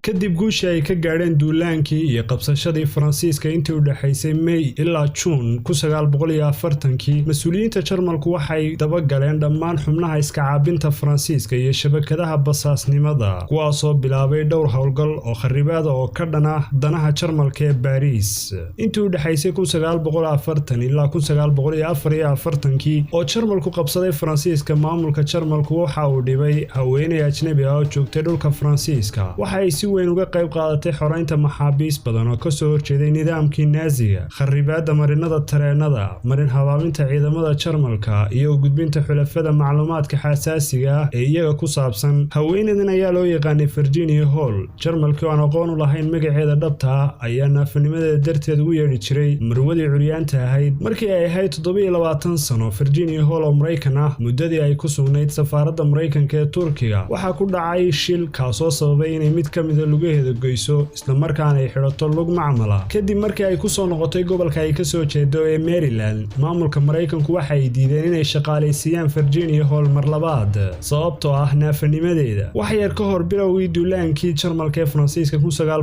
kadib guushii ay ka gaadheen duulaankii iyo qabsashadii Faransiiska intii u dhaxaysay May ilaa June 1940 mas'uuliyiinta Jarmalku waxay daba galeen dhammaan xubnaha iska caabinta Faransiiska iyo shabakadaha basaasnimada kuwaasoo bilaabay dhowr howlgal oo kharibaad oo ka dhana danaha Jarmalka ee Paris intii u dhaxaysay 1940 ilaa 1944 oo Jarmalku qabsaday Faransiiska maamulka Jarmalku waxa uu dhibay haweeney ajnabi ah oo joogtay dhulka Faransiiska waxa ay si weyn uga qayb qaadatay xoreynta maxaabiis badan oo ka soo horjeeday nidaamkii Naaziga kharibaadda marinada tareenada marin habaaminta ciidamada Jarmalka iyo gudbinta xulafada macluumaadka xasaasiga ah ee iyaga ku saabsan haweeneydan ayaa loo yaqaanay Virginia Hall Jarmalku aan aqoon u lahayn magaceeda dhabta ah ayaa naafanimadeeda darteed ugu yeedhi jiray marwadii curyaanta ahayd markii ay ahayd 27 sano Virginia Hall oo Mareykan ah muddadii ay ku sugnayd safaaradda Mareykanka ee Turkiga waxaa ku dhacay shil kaasoo sababay inay mid ka mid ah lugaheeda goyso isla markaana ay xidhato lug macmala kadib markii ay ku soo noqotay gobolka ay ka soo jeedo ee Maryland maamulka Mareykanku waxa ay diideen inay shaqaaleysiiyaan Virginia Hall mar labaad sababtoo ah naafanimadeeda wax yar ka hor bilowgii duulaankii Jarmalka ee Faransiiska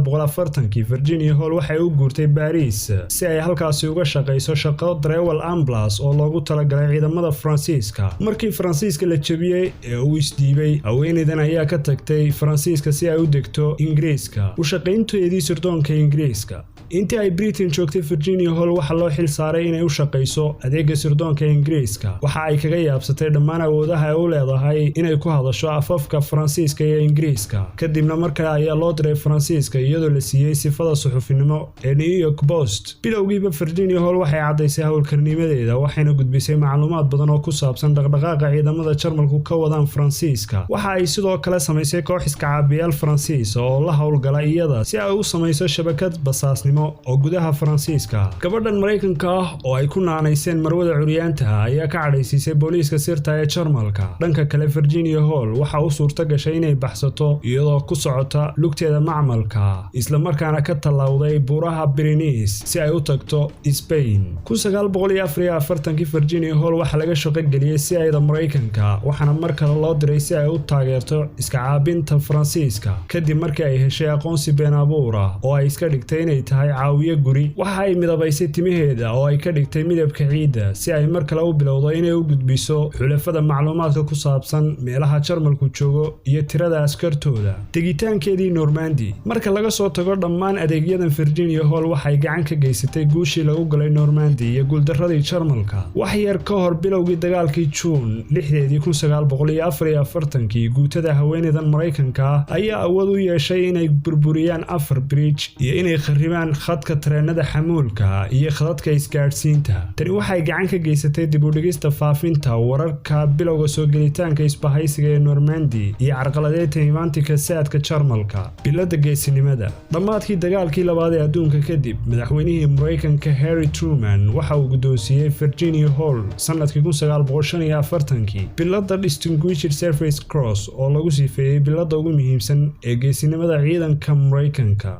1940 Virginia Hall waxay u guurtay Paris si ay halkaasi uga shaqeyso shaqo darawal ambulance oo loogu talagalay ciidamada Faransiiska markii Faransiiska la jabiyay ee uu isdiibay haweeneydan ayaa ka tagtay Faransiiska si ay u degto Ingiriiska u shaqaynteedii sirdoonka Ingiriiska intii ay Britain joogtay Virginia Hall waxa loo xil saaray inay u shaqeyso adeegga sirdoonka Ingiriiska waxa ay kaga yaabsatay dhammaan awoodaha ay u leedahay inay ku hadasho afafka Faransiiska iyo Ingiriiska kadibna markaa ayaa loo diray Faransiiska iyadoo la siiyay sifada suxufinimo ee New York Post bilowgiiba Virginia Hall waxay cadaysay hawlkarnimadeeda waxayna gudbisay macluumaad badan oo ku saabsan dhaqdhaqaaqa ciidamada Jarmalku ka wadaan Faransiiska waxa ay sidoo kale samaysay koox iska caabiyaal Faransiis oo la hawlgala iyada si ay u samayso shabakad basaasnimo oo gudaha Faransiiska gabadhan Mareykanka ah oo ay ku naanayseen marwada curyaanta ayaa ka cadhaysiisay booliiska sirta ee Jarmalka dhanka kale Virginia Hall waxa uu suurta gashay inay baxsato iyadoo ku socota lugteeda macmalka isla markaana ka talawday buuraha Pyrenees si ay u tagto Spain 1944 Virginia Hall waxa laga shaqo geliyay si ayda Mareykanka waxaana mar kale loo diray si ay u taageerto iska caabinta Faransiiska kadib markii ay heshay aqoonsi been abuur ah oo ay iska dhigtay inay tahay caawiye guri waxa ay midabaysay timaheeda oo ay ka dhigtay midabka ciidda si ay mar kale u bilowdo inay u gudbiso xulafada macluumaadka ku saabsan meelaha Jarmalku joogo iyo tirada askartooda tegitaankeedii Normandy marka laga soo tago dhammaan adeegyadan Virginia Hall waxay gacan ka geysatay guushii lagu galay Normandy iyo guuldaradii Jarmalka wax yar ka hor bilowgii dagaalkii June 1944 guutada haweeneydan Mareykanka ayaa awood u yeeshay inay burburiyaan 4 bridge iyo inay kharibaan khadka tareenada xamuulka iyo khadadka isgaarsiinta tani waxay gacan ka geysatay dib u dhigista faafinta wararka bilowga soo gelitaanka isbahaysiga ee Normandy iyo carqaladeynta imaantika saadka Jarmalka bilada geesinimada dhammaadkii dagaalkii labaad ee adduunka kadib madaxweynihii Mareykanka Harry Truman waxa uu gudoonsiyay Virginia Hall sanadkii 1945 bilada Distinguished Service Cross oo lagu siifeeyay bilada ugu muhiimsan ee geesinimada ciidanka Mareykanka